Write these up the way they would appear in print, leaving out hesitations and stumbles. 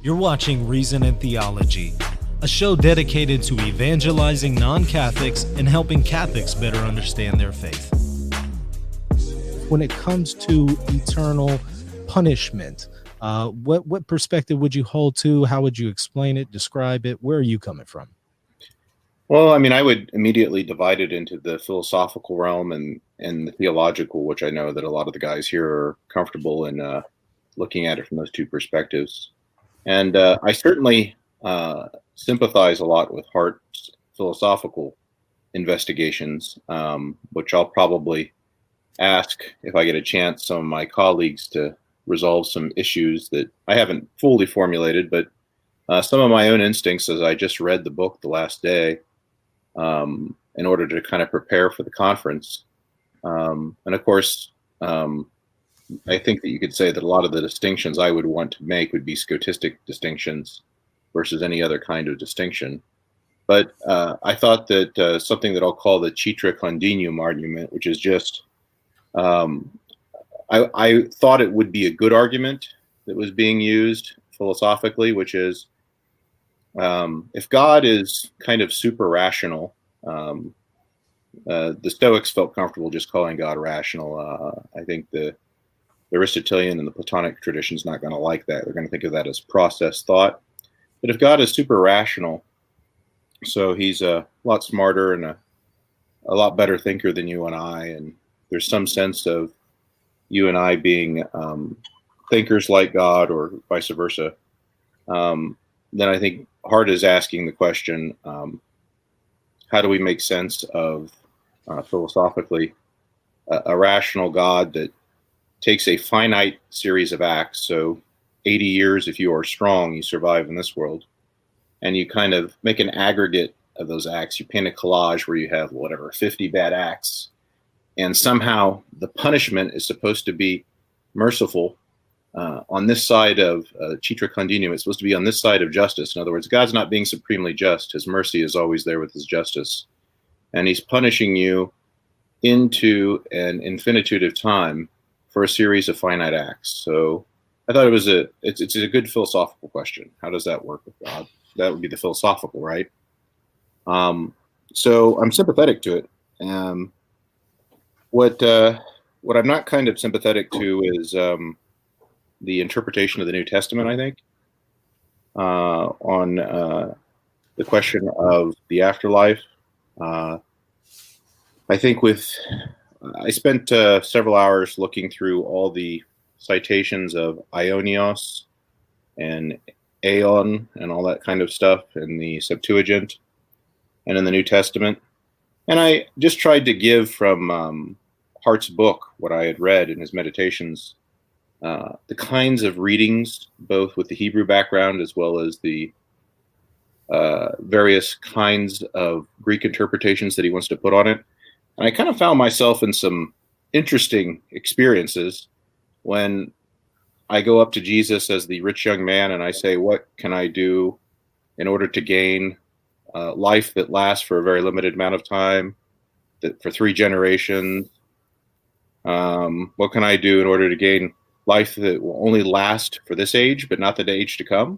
You're watching Reason and Theology, a show dedicated to evangelizing non-Catholics and helping Catholics better understand their faith. When it comes to eternal punishment, what perspective would you hold to? How would you explain it, describe it? Where are you coming from? Well, I mean, I would immediately divide it into the philosophical realm and the theological, which I know that a lot of the guys here are comfortable in looking at it from those two perspectives. And I certainly sympathize a lot with Hart's philosophical investigations, which I'll probably ask, if I get a chance, some of my colleagues to resolve some issues that I haven't fully formulated, but some of my own instincts as I just read the book the last day in order to kind of prepare for the conference. And of course, I think that you could say that a lot of the distinctions I would want to make would be scotistic distinctions versus any other kind of distinction. But I thought that something that I'll call the citra condignium argument, which is just, I thought it would be a good argument that was being used philosophically, which is, if God is kind of super rational, the Stoics felt comfortable just calling God rational. I think the Aristotelian and the Platonic tradition is not going to like that. They're going to think of that as process thought. But if God is super rational, so he's a lot smarter and a lot better thinker than you and I, and there's some sense of you and I being thinkers like God or vice versa, then I think Hart is asking the question, how do we make sense of, philosophically, a rational God that takes a finite series of acts, so 80 years if you are strong, you survive in this world, and you kind of make an aggregate of those acts. You paint a collage where you have, whatever, 50 bad acts, and somehow the punishment is supposed to be merciful on this side of citra condignium. It's supposed to be on this side of justice. In other words, God's not being supremely just. His mercy is always there with his justice. And he's punishing you into an infinitude of time for a series of finite acts. So I thought it's a good philosophical question. How does that work with God? That would be the philosophical, right? So I'm sympathetic to it. What I'm not kind of sympathetic to is the interpretation of the New Testament, I think, on the question of the afterlife. I think I spent several hours looking through all the citations of Ionios and Aeon and all that kind of stuff in the Septuagint and in the New Testament. And I just tried to give from Hart's book what I had read in his meditations, the kinds of readings, both with the Hebrew background as well as the various kinds of Greek interpretations that he wants to put on it. And I kind of found myself in some interesting experiences when I go up to Jesus as the rich young man and I say, what can I do in order to gain life that lasts for a very limited amount of time, that for 3 generations? What can I do in order to gain life that will only last for this age, but not the age to come?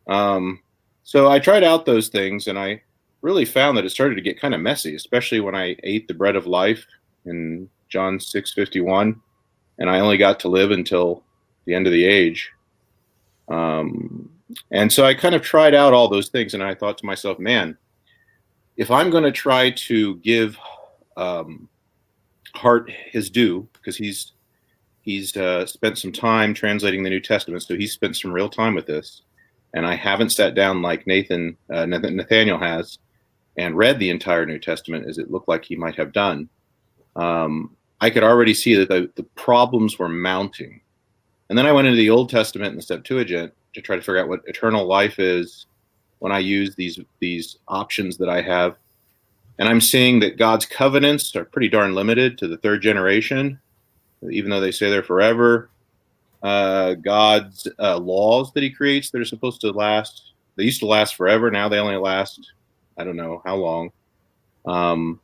So I tried out those things, and I really found that it started to get kind of messy, especially when I ate the bread of life in John 6:51, and I only got to live until the end of the age. And so I kind of tried out all those things, and I thought to myself, man, if I'm going to try to give Hart his due, because he's spent some time translating the New Testament, so he's spent some real time with this, and I haven't sat down like Nathaniel has and read the entire New Testament as it looked like he might have done. I could already see that the problems were mounting. And then I went into the Old Testament and the Septuagint to try to figure out what eternal life is when I use these options that I have. And I'm seeing that God's covenants are pretty darn limited to the 3rd generation, even though they say they're forever. God's laws that he creates that are supposed to last, they used to last forever. Now they only last, I don't know how long.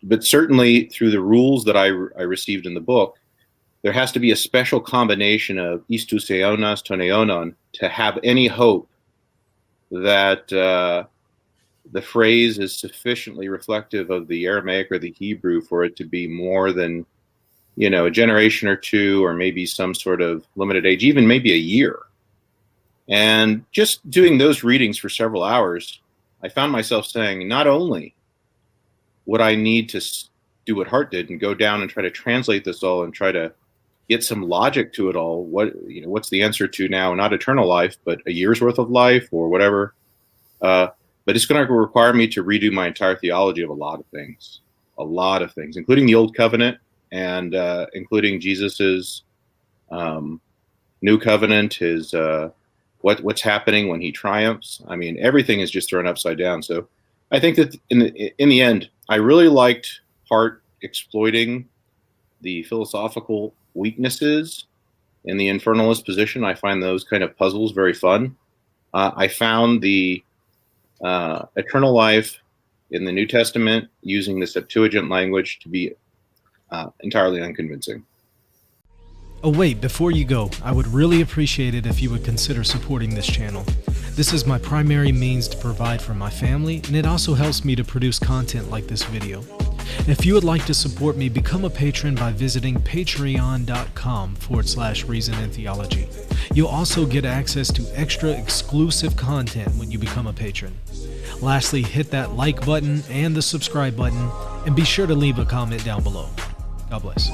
But certainly through the rules that I received in the book, there has to be a special combination of istus aeonas ton aeonon to have any hope that the phrase is sufficiently reflective of the Aramaic or the Hebrew for it to be more than, a generation or two, or maybe some sort of limited age, even maybe a year. And just doing those readings for several hours, I found myself saying, not only would I need to do what Hart did and go down and try to translate this all and try to get some logic to it all. What's the answer to now? Not eternal life, but a year's worth of life or whatever. But it's going to require me to redo my entire theology of a lot of things, including the Old Covenant and including Jesus's New Covenant, his what's happening when he triumphs. I mean, everything is just thrown upside down. So I think that in the end, I really liked Hart exploiting the philosophical weaknesses in the infernalist position. I find those kind of puzzles very fun. I found the eternal life in the New Testament using the Septuagint language to be entirely unconvincing. Oh wait, before you go, I would really appreciate it if you would consider supporting this channel. This is my primary means to provide for my family, and it also helps me to produce content like this video. If you would like to support me, become a patron by visiting patreon.com/Reason and Theology. You'll also get access to extra exclusive content when you become a patron. Lastly, hit that like button and the subscribe button, and be sure to leave a comment down below. God bless.